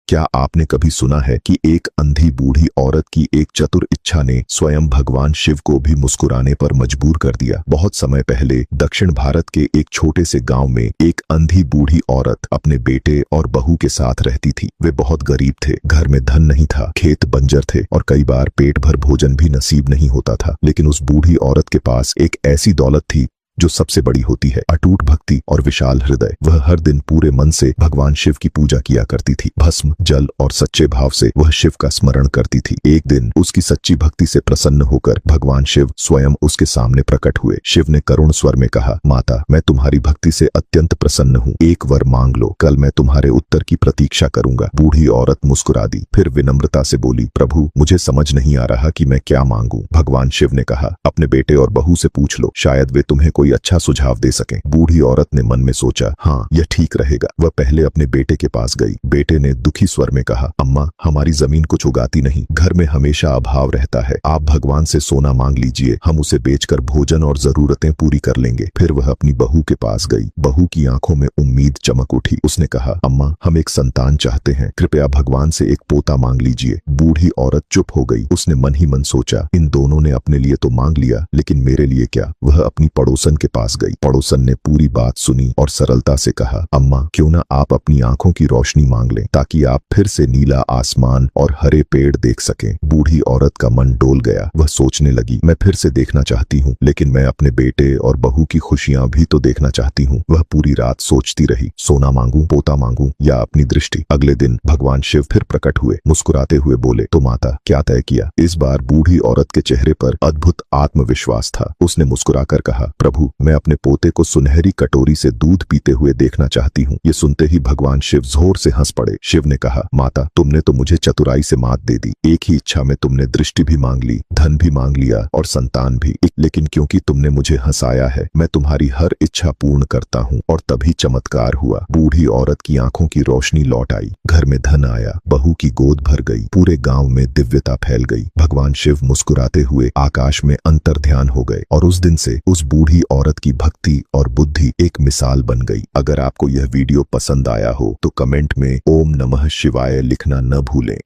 क्या आपने कभी सुना है कि एक अंधी बूढ़ी औरत की एक चतुर इच्छा ने स्वयं भगवान शिव को भी मुस्कुराने पर मजबूर कर दिया। बहुत समय पहले दक्षिण भारत के एक छोटे से गांव में एक अंधी बूढ़ी औरत अपने बेटे और बहू के साथ रहती थी। वे बहुत गरीब थे, घर में धन नहीं था, खेत बंजर थे और कई बार पेट भर भोजन भी नसीब नहीं होता था। लेकिन उस बूढ़ी औरत के पास एक ऐसी दौलत थी जो सबसे बड़ी होती है, अटूट भक्ति और विशाल हृदय। वह हर दिन पूरे मन से भगवान शिव की पूजा किया करती थी। भस्म, जल और सच्चे भाव से वह शिव का स्मरण करती थी। एक दिन उसकी सच्ची भक्ति से प्रसन्न होकर भगवान शिव स्वयं उसके सामने प्रकट हुए। शिव ने करुण स्वर में कहा, माता, मैं तुम्हारी भक्ति से अत्यंत प्रसन्न हूँ, एक वर मांग लो, कल मैं तुम्हारे उत्तर की प्रतीक्षा करूंगा। बूढ़ी औरत मुस्कुरा दी, फिर विनम्रता से बोली, प्रभु, मुझे समझ नहीं आ रहा कि मैं क्या मांगू। भगवान शिव ने कहा, अपने बेटे और बहू से पूछ लो, शायद वे तुम्हें कोई अच्छा सुझाव दे सकें। बूढ़ी औरत ने मन में सोचा, हाँ, यह ठीक रहेगा। वह पहले अपने बेटे के पास गई। बेटे ने दुखी स्वर में कहा, अम्मा, हमारी जमीन कुछ उगाती नहीं, घर में हमेशा अभाव रहता है, आप भगवान से सोना मांग लीजिए, हम उसे बेचकर भोजन और जरूरतें पूरी कर लेंगे। फिर वह अपनी बहू के पास गई। बहू की आंखों में उम्मीद चमक उठी। उसने कहा, अम्मा, हम एक संतान चाहते हैं, कृपया भगवान से एक पोता मांग लीजिए। बूढ़ी औरत चुप हो गई। उसने मन ही मन सोचा, इन दोनों ने अपने लिए तो मांग लिया, लेकिन मेरे लिए क्या। वह अपनी पड़ोसन के पास गई। पड़ोसन ने पूरी बात सुनी और सरलता से कहा, अम्मा, क्यों ना आप अपनी आंखों की रोशनी मांग लें, ताकि आप फिर से नीला आसमान और हरे पेड़ देख सकें। बूढ़ी औरत का मन डोल गया। वह सोचने लगी, मैं फिर से देखना चाहती हूँ, लेकिन मैं अपने बेटे और बहू की खुशियां भी तो देखना चाहती हूँ। वह पूरी रात सोचती रही, सोना मांगू, पोता मांगू या अपनी दृष्टि। अगले दिन भगवान शिव फिर प्रकट हुए। मुस्कुराते हुए बोले, तो माता, क्या तय किया। इस बार बूढ़ी औरत के चेहरे पर अद्भुत आत्मविश्वास था। उसने मुस्कुराकर कहा, प्रभु, मैं अपने पोते को सुनहरी कटोरी से दूध पीते हुए देखना चाहती हूँ। ये सुनते ही भगवान शिव जोर से हंस पड़े। शिव ने कहा, माता, तुमने तो मुझे चतुराई से मात दे दी। एक ही इच्छा में तुमने दृष्टि भी मांग ली, धन भी मांग लिया और संतान भी, लेकिन क्योंकि तुमने मुझे हंसाया है, मैं तुम्हारी हर इच्छा पूर्ण करता हूँ। और तभी चमत्कार हुआ। बूढ़ी औरत की आंखों की रोशनी लौट आई, घर में धन आया, बहू की गोद भर गई, पूरे गांव में दिव्यता फैल गई। भगवान शिव मुस्कुराते हुए आकाश में अंतर्ध्यान हो गए और उस दिन से उस बूढ़ी औरत की भक्ति और बुद्धि एक मिसाल बन गई। अगर आपको यह वीडियो पसंद आया हो तो कमेंट में ओम नमः शिवाय लिखना न भूलें।